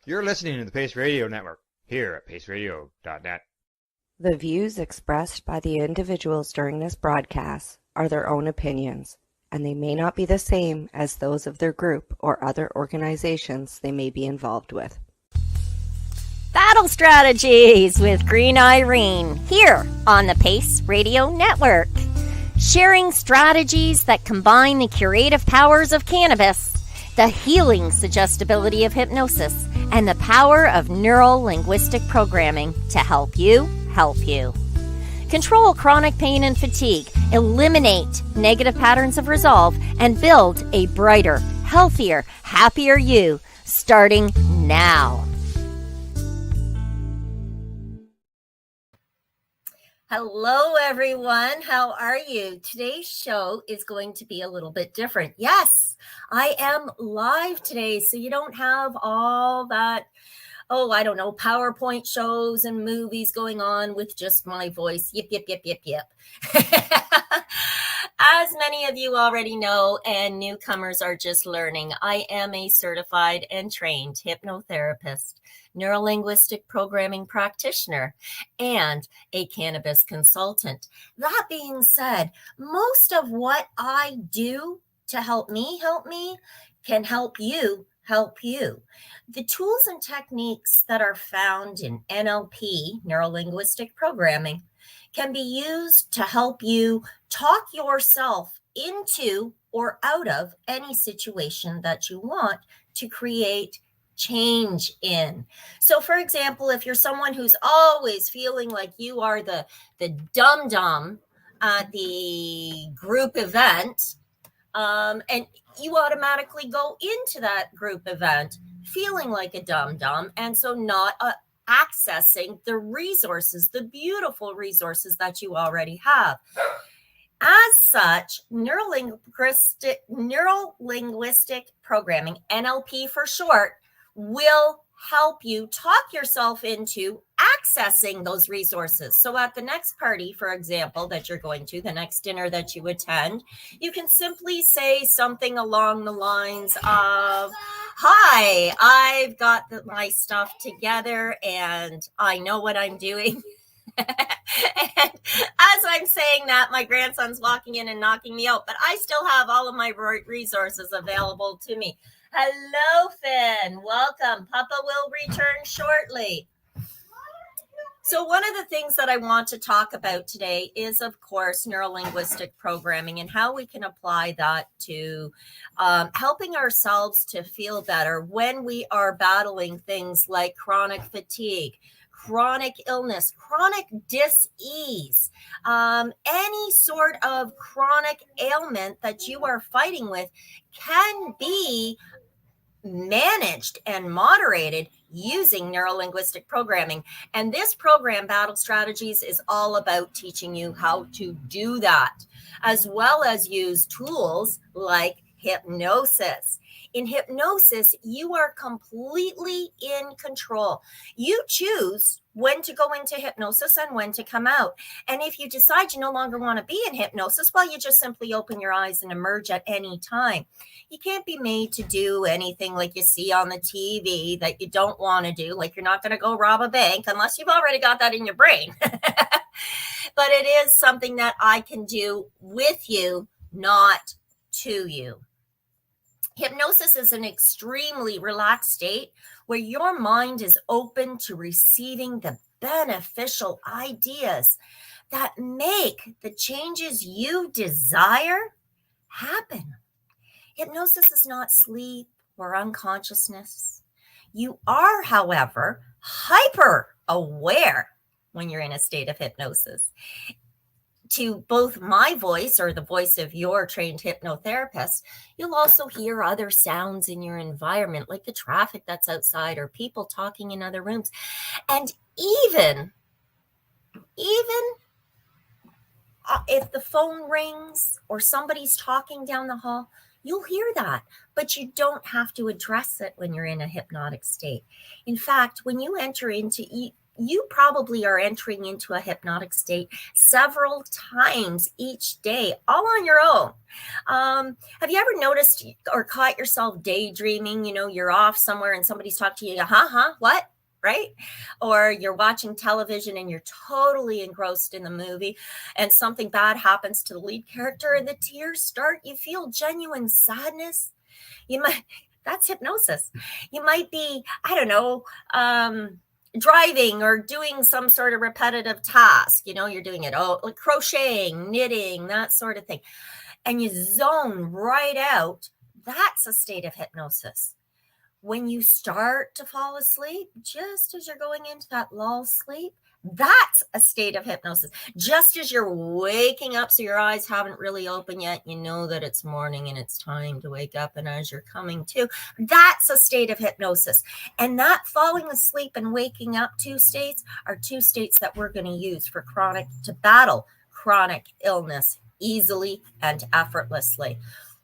You're listening to the Pace Radio Network here at paceradio.net. The views expressed by the individuals during this broadcast are their own opinions, and they may not be the same as those of their group or other organizations they may be involved with. Battle Strategies with Green Irene here on the Pace Radio Network. Sharing strategies that combine the curative powers of cannabis, the healing suggestibility of hypnosis, and the power of neuro-linguistic programming to help you help you. Control chronic pain and fatigue, eliminate negative patterns of resolve, and build a brighter, healthier, happier you starting now. Hello, everyone. How are you? Today's show is going to be a little bit different. Yes, I am live today, so you don't have all that, PowerPoint shows and movies going on with just my voice. Yip, yip, yip, yip, yip. As many of you already know, and newcomers are just learning, I am a certified and trained hypnotherapist, neurolinguistic programming practitioner, and a cannabis consultant. That being said, most of what I do to help me can help you help you. The tools and techniques that are found in NLP, neurolinguistic programming, can be used to help you talk yourself into or out of any situation that you want to create change in. So, for example, if you're someone who's always feeling like you are the dum-dum at the group event, and you automatically go into that group event feeling like a dum-dum, and so not accessing the resources, the beautiful resources that you already have. As such, neuro-linguistic programming, NLP for short, will help you talk yourself into accessing those resources. So at the next party, for example, that you're going to, the next dinner that you attend, you can simply say something along the lines of, "Hi, I've got my stuff together and I know what I'm doing." And as I'm saying that, my grandson's walking in and knocking me out, but I still have all of my resources available to me. Hello, Finn. Welcome. Papa will return shortly. So one of the things that I want to talk about today is, of course, neurolinguistic programming and how we can apply that to helping ourselves to feel better when we are battling things like chronic fatigue, chronic illness, chronic dis-ease, any sort of chronic ailment that you are fighting with can be managed and moderated using neurolinguistic programming. And this program, Battle Strategies, is all about teaching you how to do that, as well as use tools like hypnosis. In hypnosis, you are completely in control. You choose when to go into hypnosis and when to come out. And if you decide you no longer want to be in hypnosis, well, you just simply open your eyes and emerge at any time. You can't be made to do anything like you see on the TV that you don't want to do, like you're not going to go rob a bank unless you've already got that in your brain. But it is something that I can do with you, not to you. Hypnosis is an extremely relaxed state where your mind is open to receiving the beneficial ideas that make the changes you desire happen. Hypnosis is not sleep or unconsciousness. You are, however, hyper aware when you're in a state of hypnosis. To both my voice or the voice of your trained hypnotherapist, you'll also hear other sounds in your environment, like the traffic that's outside or people talking in other rooms. And even if the phone rings or somebody's talking down the hall, you'll hear that, but you don't have to address it when you're in a hypnotic state. In fact, when you enter into you probably are entering into a hypnotic state several times each day, all on your own. Have you ever noticed or caught yourself daydreaming? You know, you're off somewhere and somebody's talking to you, what? Right? Or you're watching television and you're totally engrossed in the movie and something bad happens to the lead character and the tears start. You feel genuine sadness. That's hypnosis. You might be, I don't know, driving or doing some sort of repetitive task. You know, you're doing it, like crocheting, knitting, that sort of thing. And you zone right out. That's a state of hypnosis. When you start to fall asleep, just as you're going into that lull sleep, that's a state of hypnosis. Just as you're waking up, so your eyes haven't really opened yet, you know that it's morning and it's time to wake up. And as you're coming to, that's a state of hypnosis. And that falling asleep and waking up two states are two states that we're going to use to battle chronic illness easily and effortlessly.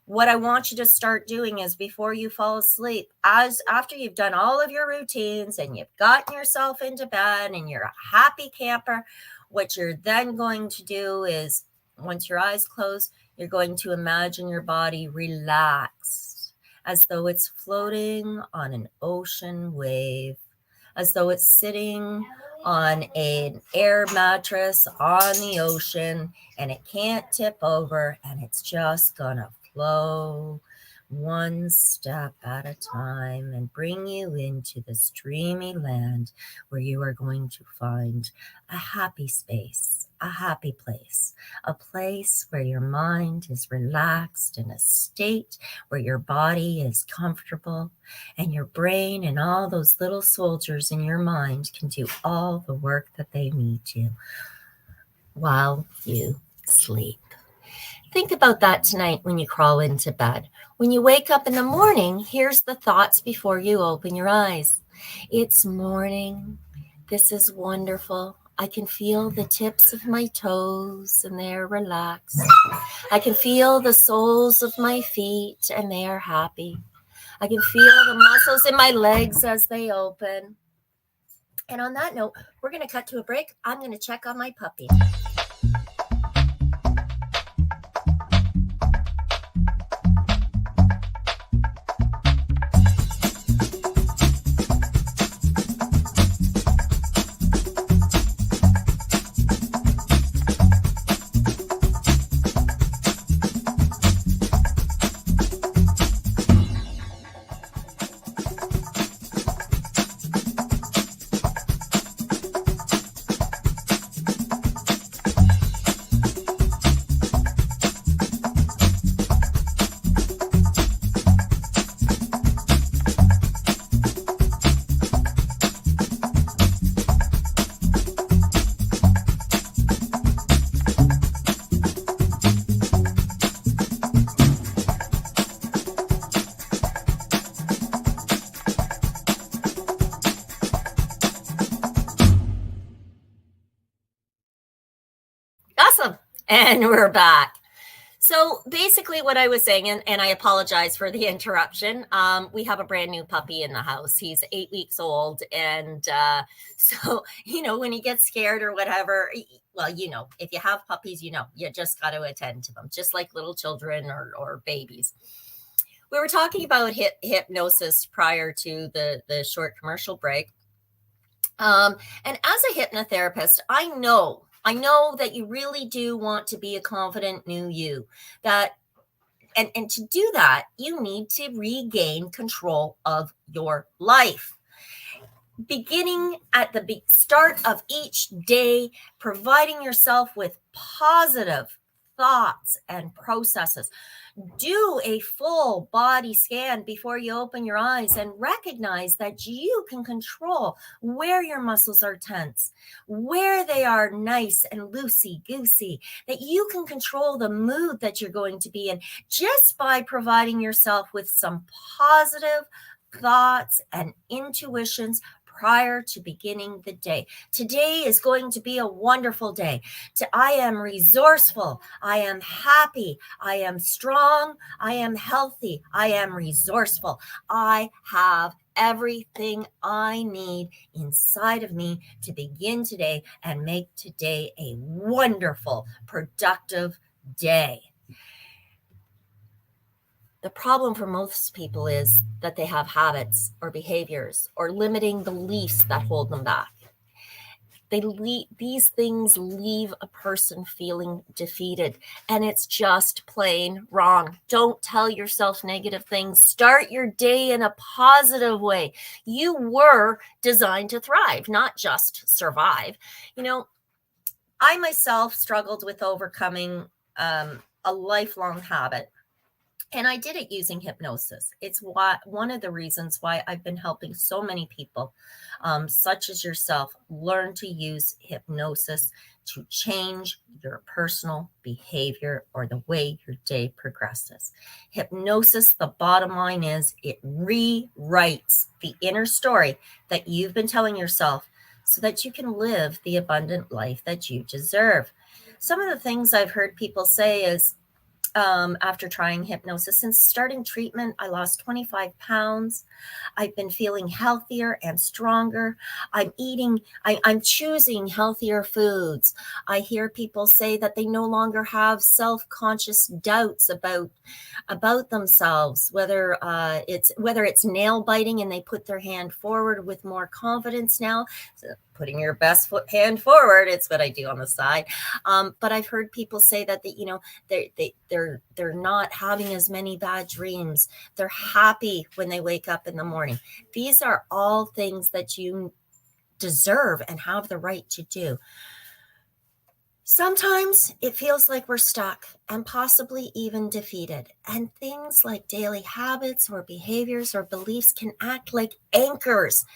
What I want you to start doing is before you fall asleep, after you've done all of your routines and you've gotten yourself into bed and you're a happy camper, what you're then going to do is once your eyes close, you're going to imagine your body relaxed as though it's floating on an ocean wave, as though it's sitting on an air mattress on the ocean and it can't tip over and it's just gonna flow one step at a time and bring you into this dreamy land where you are going to find a happy space, a happy place, a place where your mind is relaxed in a state where your body is comfortable and your brain and all those little soldiers in your mind can do all the work that they need to while you sleep. Think about that tonight when you crawl into bed. When you wake up in the morning, here's the thoughts before you open your eyes. It's morning. This is wonderful. I can feel the tips of my toes and they're relaxed. I can feel the soles of my feet and they are happy. I can feel the muscles in my legs as they open. And on that note, we're going to cut to a break. I'm going to check on my puppy. Awesome. And we're back. So basically what I was saying, and I apologize for the interruption. We have a brand new puppy in the house. He's 8 weeks old. And so, when he gets scared or whatever, well, if you have puppies, you just got to attend to them, just like little children or babies. We were talking about hypnosis prior to the short commercial break. And as a hypnotherapist, I know that you really do want to be a confident new you. And to do that, you need to regain control of your life. Beginning at the start of each day, providing yourself with positive thoughts and processes. Do a full body scan before you open your eyes and recognize that you can control where your muscles are tense, where they are nice and loosey-goosey, that you can control the mood that you're going to be in just by providing yourself with some positive thoughts and intuitions prior to beginning the day. Today is going to be a wonderful day. I am resourceful. I am happy. I am strong. I am healthy. I am resourceful. I have everything I need inside of me to begin today and make today a wonderful, productive day. The problem for most people is that they have habits or behaviors or limiting beliefs that hold them back. These things leave a person feeling defeated, and it's just plain wrong. Don't tell yourself negative things. Start your day in a positive way. You were designed to thrive, not just survive. I myself struggled with overcoming a lifelong habit. And I did it using hypnosis. It's one of the reasons why I've been helping so many people, such as yourself, learn to use hypnosis to change your personal behavior or the way your day progresses. Hypnosis, the bottom line is, it rewrites the inner story that you've been telling yourself so that you can live the abundant life that you deserve. Some of the things I've heard people say is, after trying hypnosis, since starting treatment, I lost 25 pounds. I've been feeling healthier and stronger. I'm choosing healthier foods. I hear people say that they no longer have self-conscious doubts about themselves, whether it's nail biting and they put their hand forward with more confidence now. So putting your best hand forward, it's what I do on the side. But I've heard people say that they're not having as many bad dreams. They're happy when they wake up in the morning. These are all things that you deserve and have the right to do. Sometimes it feels like we're stuck and possibly even defeated. And things like daily habits or behaviors or beliefs can act like anchors.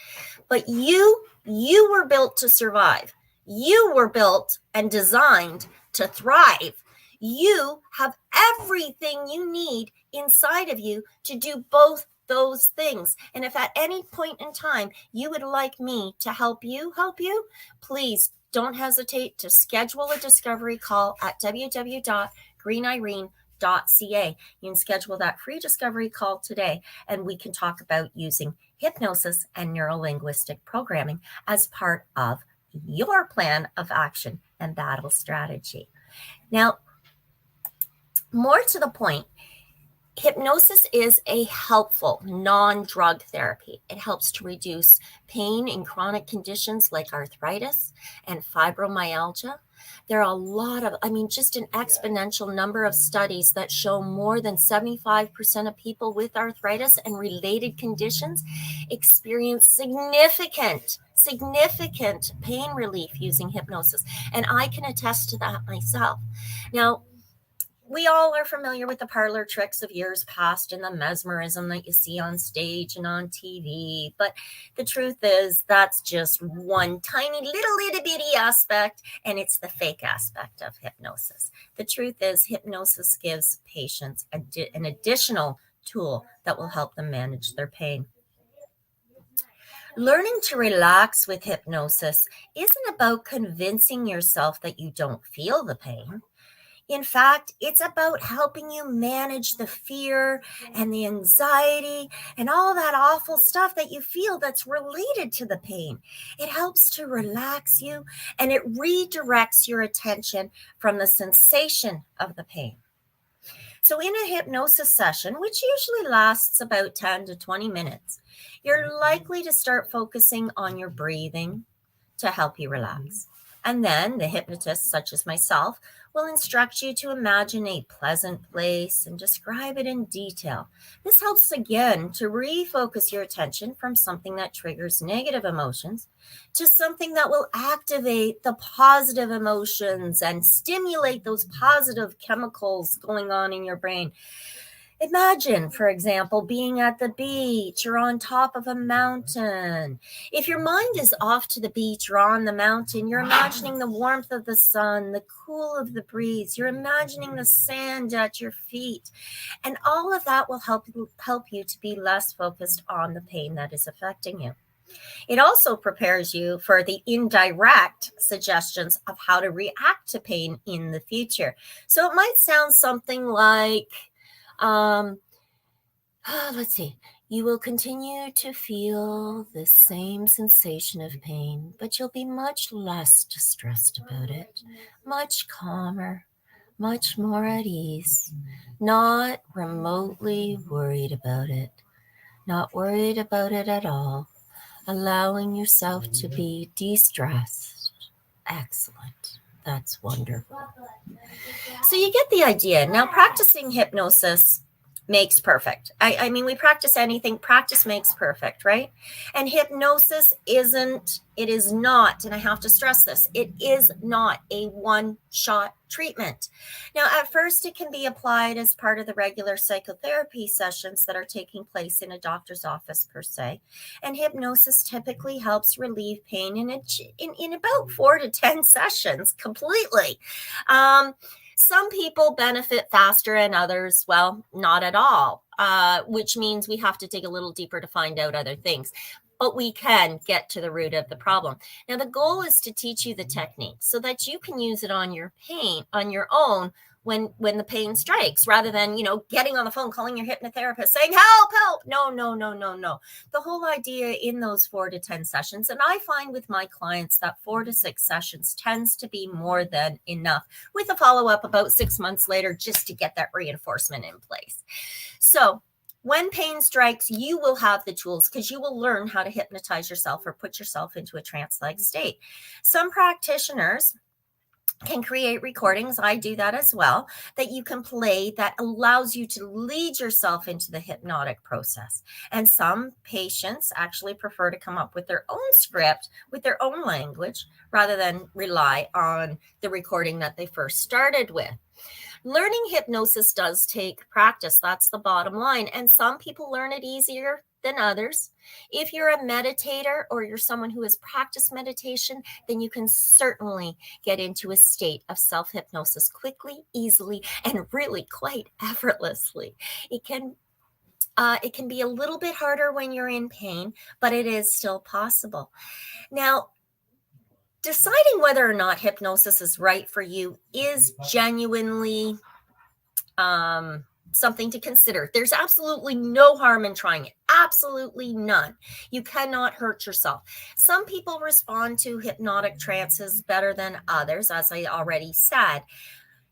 But you were built to survive. You were built and designed to thrive. You have everything you need inside of you to do both those things. And if at any point in time you would like me to help you, please don't hesitate to schedule a discovery call at www.greenirene.ca. You can schedule that free discovery call today, and we can talk about using hypnosis and neuro-linguistic programming as part of your plan of action and battle strategy. Now, more to the point, hypnosis is a helpful non-drug therapy. It helps to reduce pain in chronic conditions like arthritis and fibromyalgia. There are a lot of, just an exponential number of studies that show more than 75% of people with arthritis and related conditions experience significant pain relief using hypnosis. And I can attest to that myself. Now, we all are familiar with the parlor tricks of years past and the mesmerism that you see on stage and on TV. But the truth is that's just one tiny little itty bitty aspect, and it's the fake aspect of hypnosis. The truth is hypnosis gives patients an additional tool that will help them manage their pain. Learning to relax with hypnosis isn't about convincing yourself that you don't feel the pain. In fact, it's about helping you manage the fear and the anxiety and all that awful stuff that you feel that's related to the pain. It helps to relax you, and it redirects your attention from the sensation of the pain. So in a hypnosis session, which usually lasts about 10 to 20 minutes, you're likely to start focusing on your breathing to help you relax. And then the hypnotist, such as myself, will instruct you to imagine a pleasant place and describe it in detail. This helps again to refocus your attention from something that triggers negative emotions to something that will activate the positive emotions and stimulate those positive chemicals going on in your brain. Imagine, for example, being at the beach or on top of a mountain. If your mind is off to the beach or on the mountain, you're imagining the warmth of the sun, the cool of the breeze. You're imagining the sand at your feet. And all of that will help you to be less focused on the pain that is affecting you. It also prepares you for the indirect suggestions of how to react to pain in the future. So it might sound something like, Let's see. You will continue to feel the same sensation of pain, but you'll be much less distressed about it, much calmer, much more at ease, not remotely worried about it, not worried about it at all, allowing yourself to be de-stressed. Excellent. That's wonderful. So you get the idea. Now, practicing hypnosis makes perfect. I mean, we practice anything, practice makes perfect, right? And hypnosis it is not, and I have to stress this, it is not a one-shot treatment. Now, at first, it can be applied as part of the regular psychotherapy sessions that are taking place in a doctor's office, per se. And hypnosis typically helps relieve pain in about 4 to 10 sessions completely. Some people benefit faster and others, well, not at all, which means we have to dig a little deeper to find out other things. But we can get to the root of the problem. Now, the goal is to teach you the technique so that you can use it on your pain, on your own, when the pain strikes, rather than, getting on the phone, calling your hypnotherapist saying, help. No. The whole idea in those 4 to 10 sessions, and I find with my clients that 4 to 6 sessions tends to be more than enough, with a follow-up about 6 months later, just to get that reinforcement in place. So when pain strikes, you will have the tools because you will learn how to hypnotize yourself or put yourself into a trance-like state. Some practitioners can create recordings, I do that as well, that you can play that allows you to lead yourself into the hypnotic process. And some patients actually prefer to come up with their own script, with their own language, rather than rely on the recording that they first started with. Learning hypnosis does take practice. That's the bottom line. And some people learn it easier than others. If you're a meditator or you're someone who has practiced meditation, then you can certainly get into a state of self-hypnosis quickly, easily, and really quite effortlessly. It can be a little bit harder when you're in pain, but it is still possible. Now, deciding whether or not hypnosis is right for you is genuinely something to consider. There's absolutely no harm in trying it. Absolutely none. You cannot hurt yourself. Some people respond to hypnotic trances better than others, as I already said.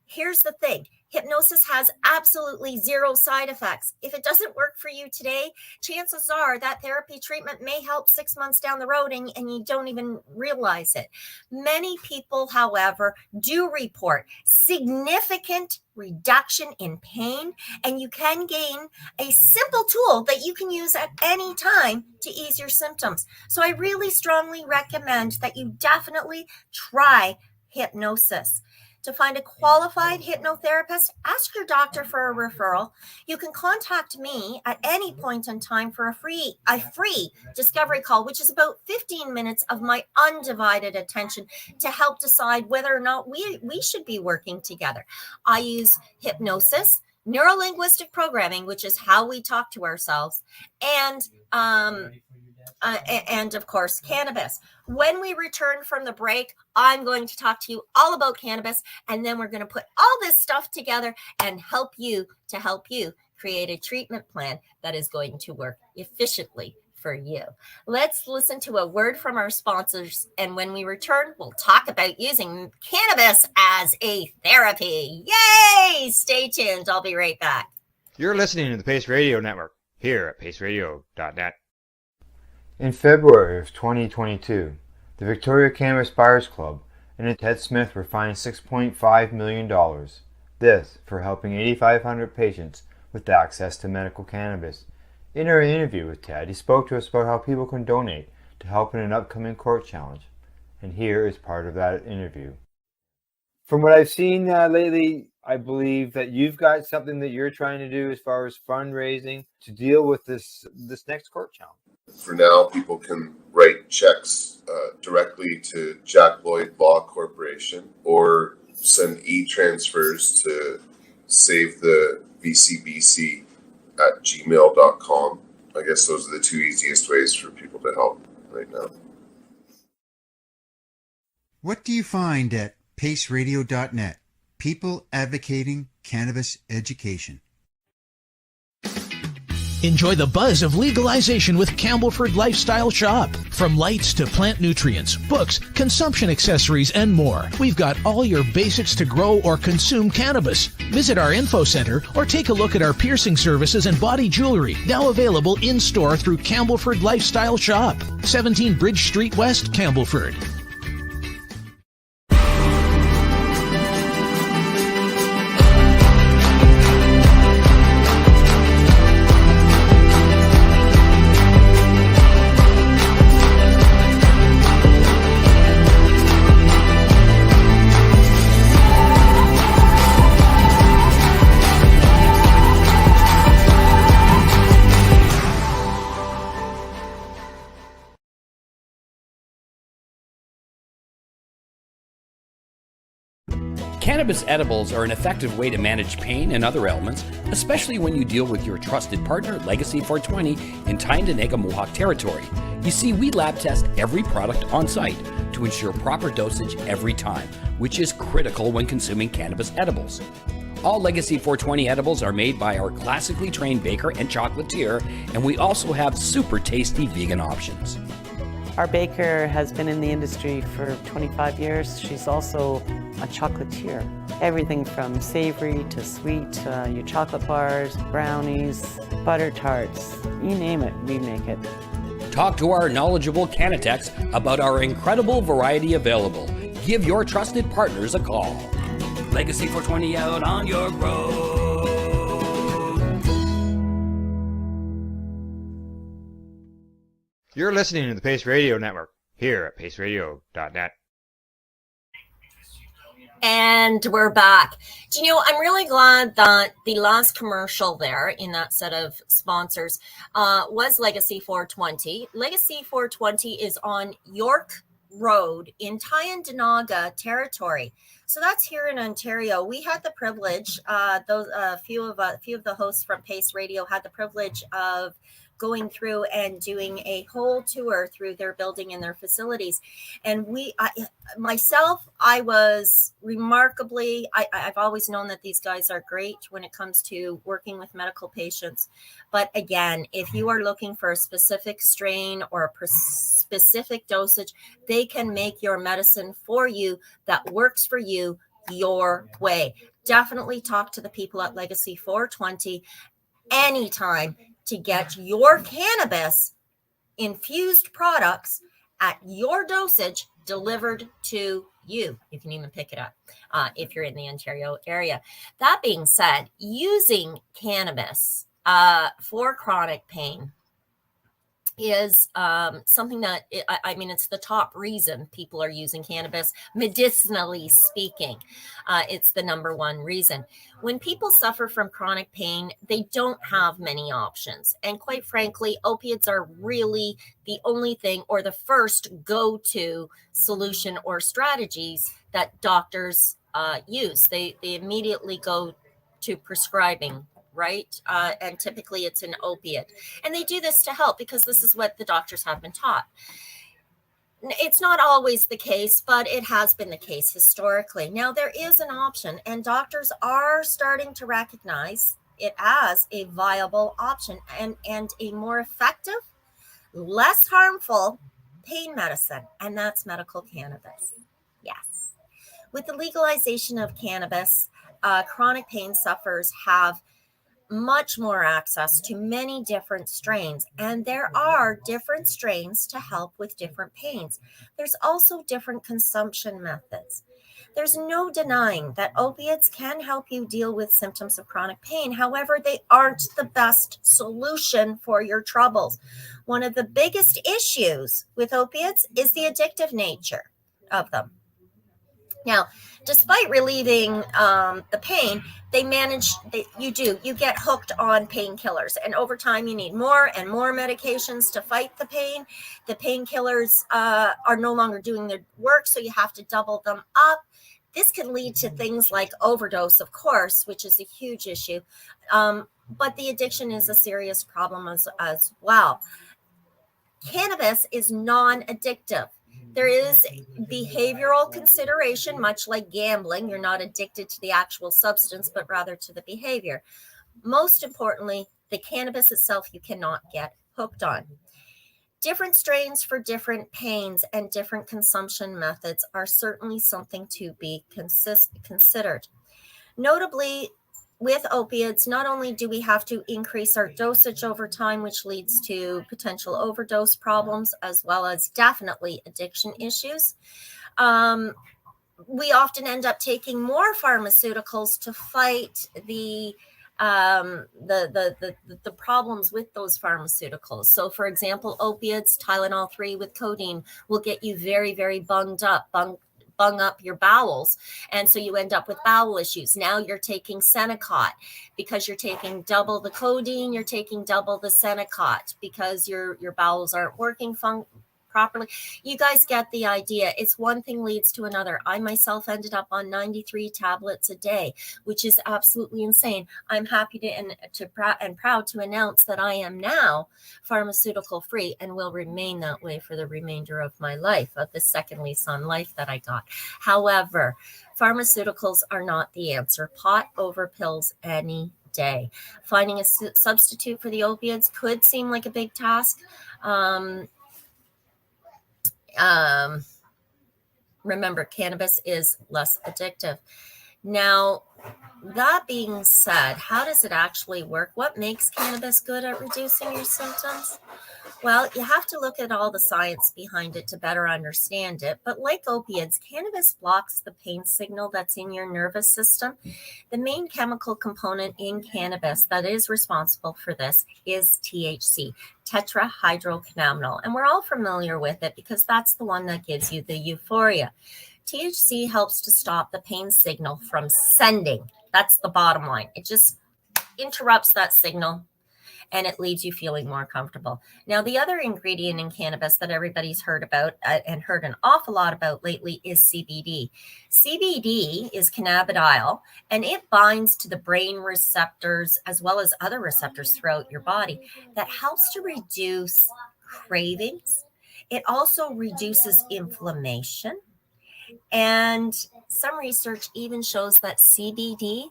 Here's the thing. Hypnosis has absolutely zero side effects. If it doesn't work for you today, chances are that therapy treatment may help 6 months down the road and you don't even realize it. Many people, however, do report significant reduction in pain, and you can gain a simple tool that you can use at any time to ease your symptoms. So I really strongly recommend that you definitely try hypnosis. To find a qualified hypnotherapist, ask your doctor for a referral. You can contact me at any point in time for a free discovery call, which is about 15 minutes of my undivided attention to help decide whether or not we should be working together. I use hypnosis, neurolinguistic programming, which is how we talk to ourselves, and of course, cannabis. When we return from the break, I'm going to talk to you all about cannabis, and then we're going to put all this stuff together and help you create a treatment plan that is going to work efficiently for you. Let's listen to a word from our sponsors, and when we return, we'll talk about using cannabis as a therapy. Yay! Stay tuned. I'll be right back. You're listening to the Pace Radio Network here at paceradio.net. In February of 2022, the Victoria Cannabis Buyers Club and Ted Smith were fined $6.5 million. This for helping 8,500 patients with access to medical cannabis. In our interview with Ted, he spoke to us about how people can donate to help in an upcoming court challenge. And here is part of that interview. From what I've seen lately, I believe that you've got something that you're trying to do as far as fundraising to deal with this next court challenge. For now, people can write checks directly to Jack Lloyd Law Corporation or send e-transfers to save the VCBC at gmail.com. I guess those are the two easiest ways for people to help right now. What do you find at paceradio.net? People advocating cannabis education. Enjoy the buzz of legalization with Campbellford Lifestyle Shop. From lights to plant nutrients, books, consumption accessories, and more, we've got all your basics to grow or consume cannabis. Visit our info center or take a look at our piercing services and body jewelry, now available in-store through Campbellford Lifestyle Shop, 17 Bridge Street West, Campbellford. Cannabis edibles are an effective way to manage pain and other ailments, especially when you deal with your trusted partner, Legacy 420, in Tyendinaga Mohawk territory. You see, we lab test every product on site to ensure proper dosage every time, which is critical when consuming cannabis edibles. All Legacy 420 edibles are made by our classically trained baker and chocolatier, and we also have super tasty vegan options. Our baker has been in the industry for 25 years. She's also a chocolatier. Everything from savory to sweet, your chocolate bars, brownies, butter tarts, you name it, we make it. Talk to our knowledgeable Cannatex about our incredible variety available. Give your trusted partners a call. Legacy 420 out on your road. You're listening to the Pace Radio Network here at paceradio.net. And we're back. Do you know, I'm really glad that the last commercial there in that set of sponsors was Legacy 420. Legacy 420 is on York Road in Tyendinaga territory. So that's here in Ontario. We had the privilege, a few of the hosts from Pace Radio had the privilege of going through and doing a whole tour through their building and their facilities. And I was remarkably, I've always known that these guys are great when it comes to working with medical patients. But again, if you are looking for a specific strain or a specific dosage, they can make your medicine for you that works for you your way. Definitely talk to the people at Legacy 420 anytime to get your cannabis infused products at your dosage delivered to you. You can even pick it up if you're in the Ontario area. That being said, using cannabis for chronic pain is something that, it's the top reason people are using cannabis, medicinally speaking. It's the number one reason. When people suffer from chronic pain, they don't have many options. And quite frankly, opiates are really the only thing or the first go-to solution or strategies that doctors use. They immediately go to prescribing, right? And typically it's an opiate. And they do this to help because this is what the doctors have been taught. It's not always the case, but it has been the case historically. Now there is an option, and doctors are starting to recognize it as a viable option and a more effective, less harmful pain medicine, and that's medical cannabis. Yes. With the legalization of cannabis, chronic pain sufferers have much more access to many different strains, and there are different strains to help with different pains. There's also different consumption methods. There's no denying that opiates can help you deal with symptoms of chronic pain. However, they aren't the best solution for your troubles. One of the biggest issues with opiates is the addictive nature of them. Now, despite relieving the pain, you get hooked on painkillers. And over time, you need more and more medications to fight the pain. The painkillers are no longer doing their work, so you have to double them up. This can lead to things like overdose, of course, which is a huge issue. But the addiction is a serious problem as well. Cannabis is non-addictive. There is behavioral consideration, much like gambling. You're not addicted to the actual substance, but rather to the behavior. Most importantly, the cannabis itself you cannot get hooked on. Different strains for different pains and different consumption methods are certainly something to be considered. Notably, with opiates, not only do we have to increase our dosage over time, which leads to potential overdose problems, as well as definitely addiction issues, we often end up taking more pharmaceuticals to fight the problems with those pharmaceuticals. So, for example, opiates, Tylenol 3 with codeine will get you very, very bung up your bowels, and so you end up with bowel issues. Now you're taking Senecot because you're taking double the codeine, you're taking double the Senecot because your bowels aren't working properly. You guys get the idea. It's one thing leads to another. I myself ended up on 93 tablets a day, which is absolutely insane. I'm happy and proud to announce that I am now pharmaceutical free and will remain that way for the remainder of my life, of the second lease on life that I got. However, pharmaceuticals are not the answer. Pot over pills any day. Finding a substitute for the opiates could seem like a big task. Remember, cannabis is less addictive. Now, that being said, how does it actually work? What makes cannabis good at reducing your symptoms? Well, you have to look at all the science behind it to better understand it. But like opiates, cannabis blocks the pain signal that's in your nervous system. The main chemical component in cannabis that is responsible for this is THC, tetrahydrocannabinol. And we're all familiar with it because that's the one that gives you the euphoria. THC helps to stop the pain signal from sending. That's the bottom line. It just interrupts that signal, and it leaves you feeling more comfortable. Now, the other ingredient in cannabis that everybody's heard about and heard an awful lot about lately is CBD. CBD is cannabidiol, and it binds to the brain receptors as well as other receptors throughout your body. That helps to reduce cravings. It also reduces inflammation. And some research even shows that CBD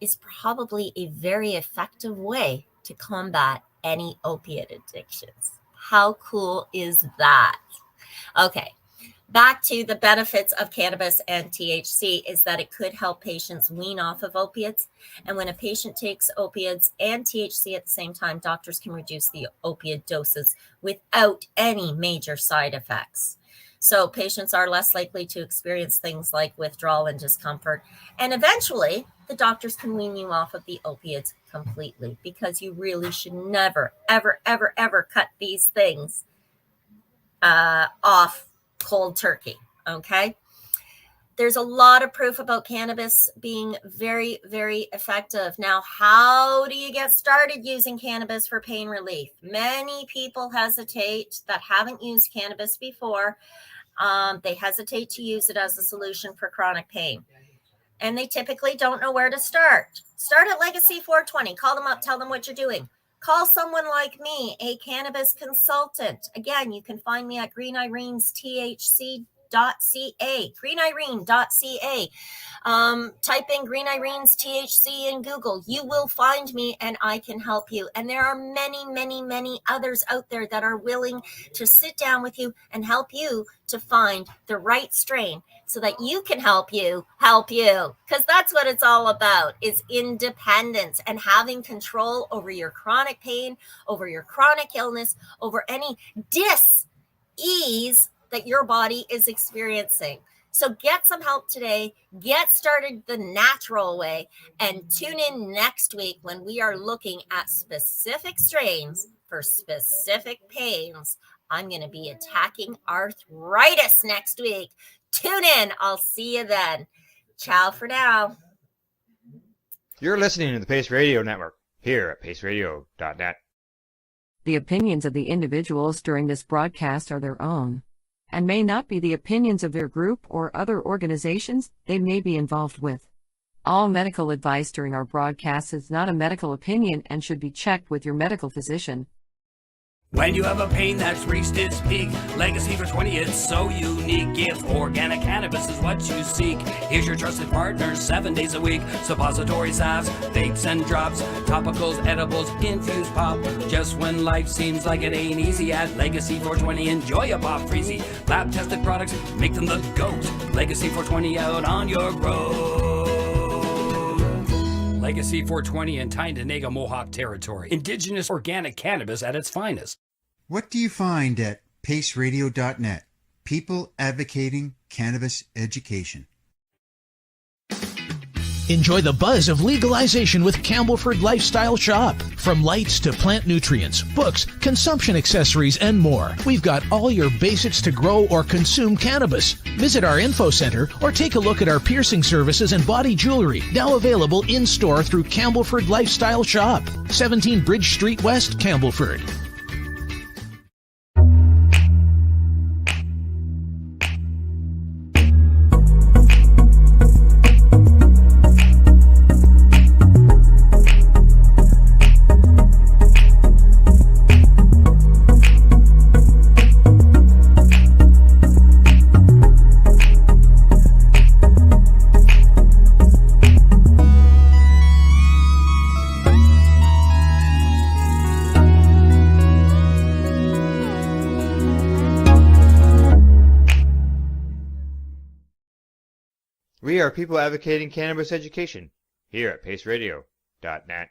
is probably a very effective way to combat any opiate addictions. How cool is that? Okay, back to the benefits of cannabis and THC is that it could help patients wean off of opiates. And when a patient takes opiates and THC at the same time, doctors can reduce the opiate doses without any major side effects. So patients are less likely to experience things like withdrawal and discomfort. And eventually, the doctors can wean you off of the opiates completely, because you really should never, ever, ever, ever cut these things off cold turkey, okay? There's a lot of proof about cannabis being very, very effective. Now, how do you get started using cannabis for pain relief? Many people hesitate that haven't used cannabis before. They hesitate to use it as a solution for chronic pain. And they typically don't know where to start. Start at Legacy 420. Call them up. Tell them what you're doing. Call someone like me, a cannabis consultant. Again, you can find me at greenirenesthc.ca, greenirene.ca. Type in Green Irene's THC in Google. You will find me and I can help you. And there are many, many, many others out there that are willing to sit down with you and help you to find the right strain so that you can help you. Because that's what it's all about, is independence and having control over your chronic pain, over your chronic illness, over any dis-ease that your body is experiencing. So get some help today, get started the natural way, and tune in next week when we are looking at specific strains for specific pains. I'm going to be attacking arthritis next week. Tune in. I'll see you then. Ciao for now. You're listening to the Pace Radio Network here at paceradio.net. The opinions of the individuals during this broadcast are their own, and may not be the opinions of their group or other organizations they may be involved with. All medical advice during our broadcast is not a medical opinion and should be checked with your medical physician. When you have a pain that's reached its peak, Legacy for 20, it's so unique. If organic cannabis is what you seek, here's your trusted partner 7 days a week. Suppository salves, vapes and drops, topicals, edibles, infused pop. Just when life seems like it ain't easy, at Legacy 420, enjoy a pop freezy. Lab tested products, make them the GOAT. Legacy 420 out on your road. Legacy 420 in Tyndonega Mohawk territory. Indigenous organic cannabis at its finest. What do you find at paceradio.net? People advocating cannabis education. Enjoy the buzz of legalization with Campbellford Lifestyle Shop. From lights to plant nutrients, books, consumption accessories, and more, we've got all your basics to grow or consume cannabis. Visit our info center or take a look at our piercing services and body jewelry, now available in-store through Campbellford Lifestyle Shop, 17 Bridge Street West, Campbellford. We are people advocating cannabis education here at paceradio.net.